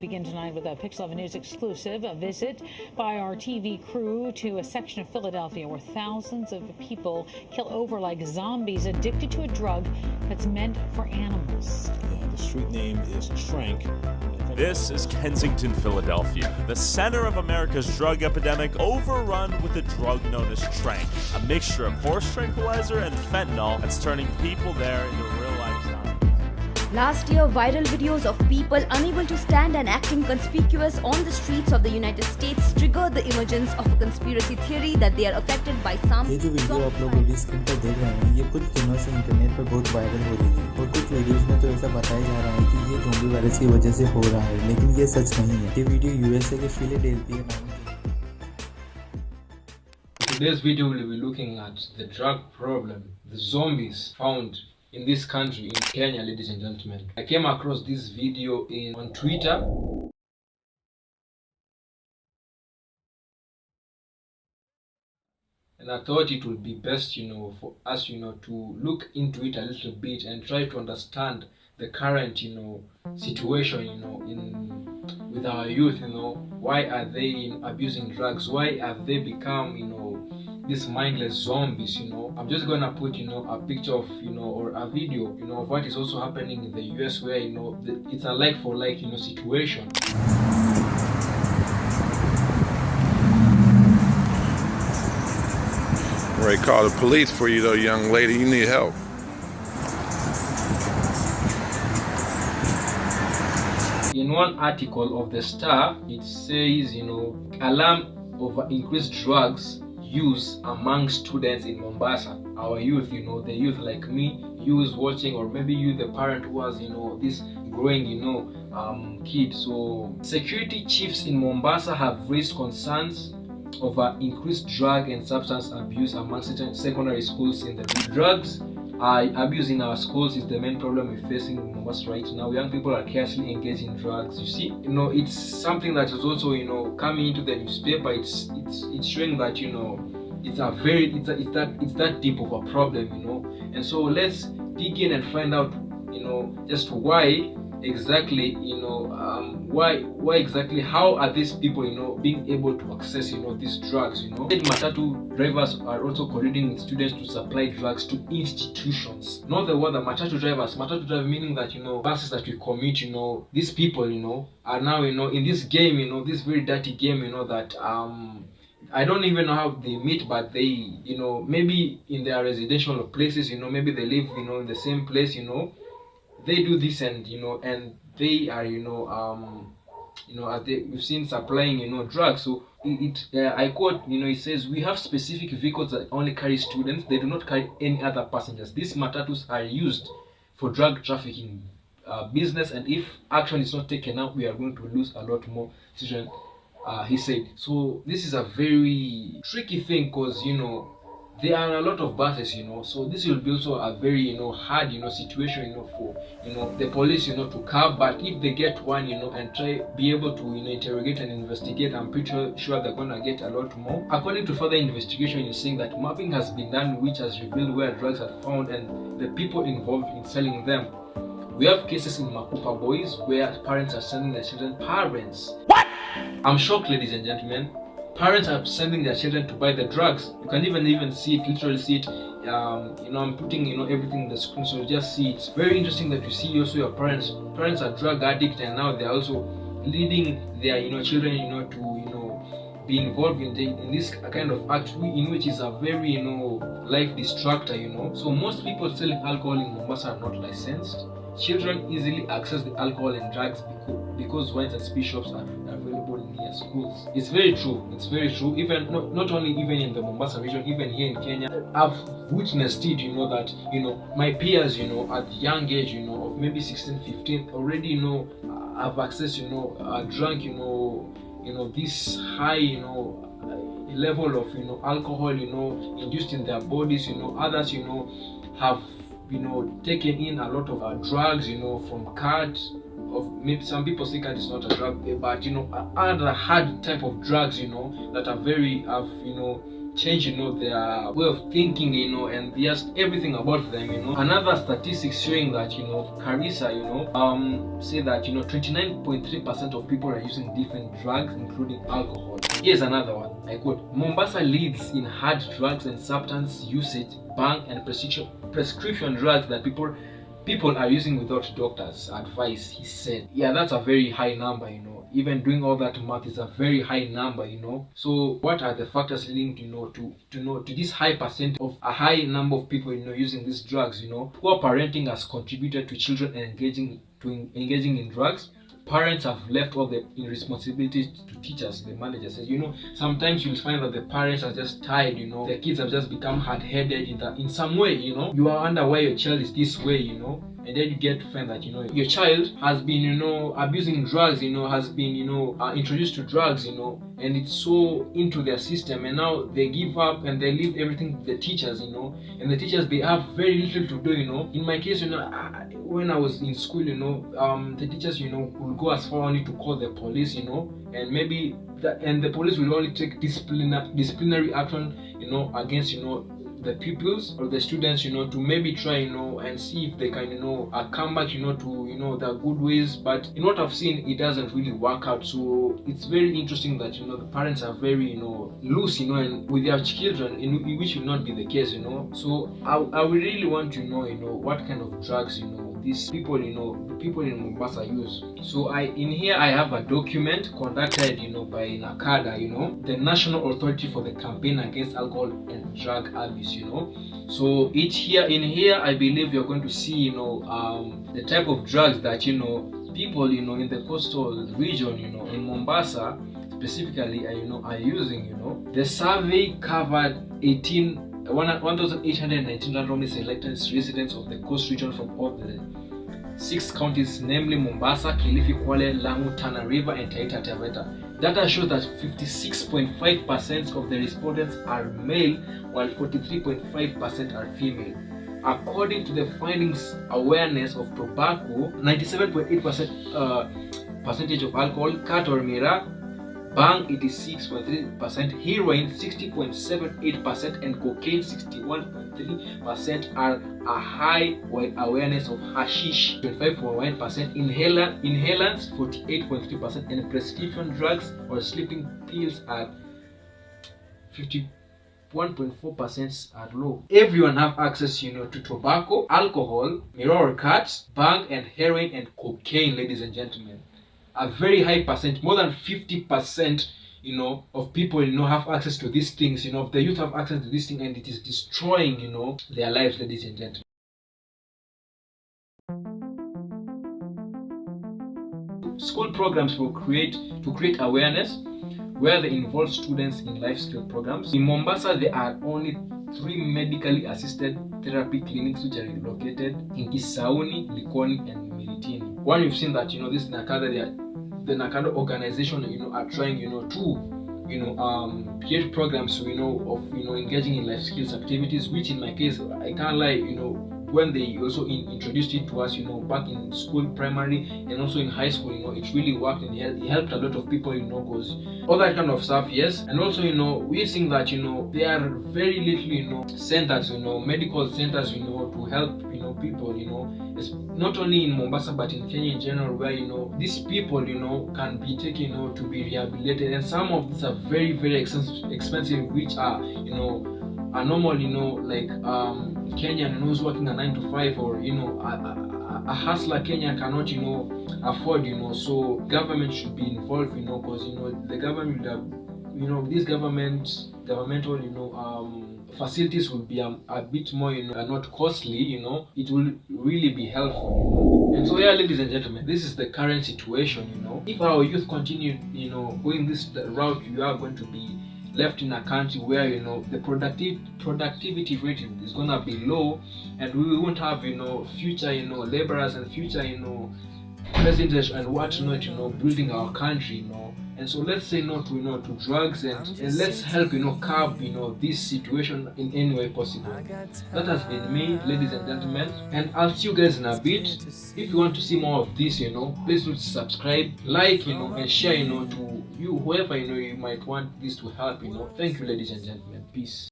Begin tonight with a Pixel 11 News exclusive, a visit by our TV crew to a section of Philadelphia where thousands of people kill over like zombies addicted to a drug that's meant for animals. Yeah, the street name is Trank. This is Kensington, Philadelphia, the center of America's drug epidemic, overrun with a drug known as Trank, a mixture of horse tranquilizer and fentanyl that's turning people there into real-life zombies. Last year, viral videos of people unable to stand and acting conspicuous on the streets of the United States triggered the emergence of a conspiracy theory that they are affected by some. ये जो video आप लोग अभी screen पर देख रहे हैं, ये कुछ दिनों से इंटरनेट पर बहुत वायरल हो रही है और कुछ वीडियोस में तो ऐसा बताया जा रहा है कि ये ज़ोंबी वायरस की वजह से हो रहा है, लेकिन ये सच नहीं है। ये वीडियो यूएसए के फिलाडेल्फिया नाम के Today's video will be looking at the drug problem, the zombies found in this country, in Kenya, ladies and gentlemen. I came across this video on Twitter. And I thought it would be best, for us, to look into it a little bit and try to understand the current, situation, with our youth, why are they abusing drugs? Why have they become, these mindless zombies? I'm just gonna put a picture of or a video of what is also happening in the US, where it's a like for like situation. Ray, call the police for you though, young lady. You need help. In one article of the Star, it says alarm over increased drugs use among students in Mombasa. Our youth, the youth like me, you is watching, or maybe you the parent who has this growing kid. So security chiefs in Mombasa have raised concerns over increased drug and substance abuse among certain secondary schools in the drugs. Abuse in our schools is the main problem we're facing in Mombasa right now. Young people are carelessly engaged in drugs. You see, it's something that is also coming into the newspaper. It's showing that it's that deep of a problem, And so let's dig in and find out just why exactly why exactly, how are these people being able to access these drugs. Matatu drivers are also colluding with students to supply drugs to institutions. Not the word, the matatu driver meaning that buses that we commute, these people are now in this game, this very dirty game, that I don't even know how they meet, but they maybe in their residential places, maybe they live in the same place, they do this, and and they are as we've seen supplying drugs. So I quote, it says, "We have specific vehicles that only carry students. They do not carry any other passengers. These matatus are used for drug trafficking business, and if action is not taken up, we are going to lose a lot more children," he said. So this is a very tricky thing, because there are a lot of buses, so this will be also a very hard situation for the police to curb. But if they get one and be able to interrogate and investigate, I'm pretty sure they're gonna get a lot more. According to further investigation, you're saying that mapping has been done which has revealed where drugs are found and the people involved in selling them. We have cases in Makupa Boys where parents are sending their children. What? I'm shocked, ladies and gentlemen. Parents are sending their children to buy the drugs. You can even see it, literally see it. I'm putting everything in the screen, so you just see. It's very interesting that you see also your parents are drug addicts, and now they're also leading their children to be involved in this kind of act, in which is a very life destructor. So most people selling alcohol in Mombasa are not licensed. Children easily access the alcohol and drugs because wines and spirit shops are available near schools. It's very true. Even not only even in the Mombasa region, even here in Kenya, I've witnessed it. That my peers, at the young age, of maybe 16, 15, already have access, drunk, this high, level of alcohol, induced in their bodies. Others, have taken in a lot of drugs, from cards. Of maybe some people think that it's not a drug, but other hard type of drugs, that are very change, their way of thinking, and just everything about them, Another statistics showing that, Carissa, say that, 29.3% of people are using different drugs, including alcohol. Here's another one. I quote, Mombasa leads in hard drugs and substance usage, bang, and prescription drugs that people are using without doctors' advice, he said. Yeah, that's a very high number, Even doing all that math is a very high number, So what are the factors linked, to this high percent of a high number of people, using these drugs, Poor parenting has contributed to children engaging in drugs. Parents have left all the responsibilities to teachers, the managers. Sometimes you'll find that the parents are just tired, the kids have just become hard-headed in some way, You are wonder why your child is this way, And then you get to find that, your child has been, abusing drugs, has been, introduced to drugs, and it's so into their system, and now they give up and they leave everything to the teachers, and the teachers, they have very little to do, In my case, when I was in school, the teachers, would go as far only to call the police, and maybe and the police will only take disciplinary action, against, the pupils or the students, to maybe try, and see if they can, come back, to, their good ways. But in what I've seen, it doesn't really work out. So it's very interesting that, the parents are very, loose, and with their children, which will not be the case, So I would really want to know, what kind of drugs, these people, the people in Mombasa use. So in here I have a document conducted, by NACADA, the National Authority for the Campaign Against Alcohol and Drug Abuse, So in here I believe you're going to see, the type of drugs that, people, in the coastal region, in Mombasa specifically, are using, The survey covered 1,819 randomly selected residents of the coast region from all the 6 counties, namely Mombasa, Kilifi, Kwale, Lamu, Tana River, and Taita Taveta. Data shows that 56.5% of the respondents are male, while 43.5% are female. According to the findings, awareness of tobacco, 97.8% percentage of alcohol, cat or mira, bang 86.3%, heroin 60.78%, and cocaine 61.3% are a high, while awareness of hashish 25.1%, inhalants 48.3%, and prescription drugs or sleeping pills are 51.4% are low. Everyone have access, to tobacco, alcohol, mirror cards, bang, and heroin and cocaine, ladies and gentlemen. A very high percent, more than 50%, of people, have access to these things, the youth have access to this thing, and it is destroying, their lives, ladies and gentlemen. School programs will create awareness, where they involve students in life skill programs. In Mombasa, there are only 3 medically assisted therapy clinics which are located in Kisauni, Likoni, and Miritini. One, you've seen that, this NACADA, the NACADA organization, are trying, to, create programs, of, engaging in life skills activities, which in my case, I can't lie, when they also introduced it to us, back in school, primary, and also in high school, it really worked, and it helped a lot of people, because all that kind of stuff, yes. And also, we're seeing that, there are very little, centers, medical centers, to help, people, it's not only in Mombasa, but in Kenya in general, where, these people, can be taken, to be rehabilitated. And some of these are very, very expensive, which are, a normal, like Kenyan who's working a 9 to 5, or a hustler Kenya cannot, afford, so government should be involved, because the government will have, these governmental, facilities will be a bit more, not costly, it will really be helpful. And so, yeah, ladies and gentlemen, this is the current situation. If our youth continue, going this route, you are going to be left in a country where the productivity rate is gonna be low, and we won't have future laborers and future presidents and whatnot building our country. And so let's say no to drugs, and let's help curb this situation in any way possible. That has been me, ladies and gentlemen, and I'll see you guys in a bit. If you want to see more of this, please do subscribe, like, and share, to you, whoever you might want this to help. Thank you, ladies and gentlemen. Peace.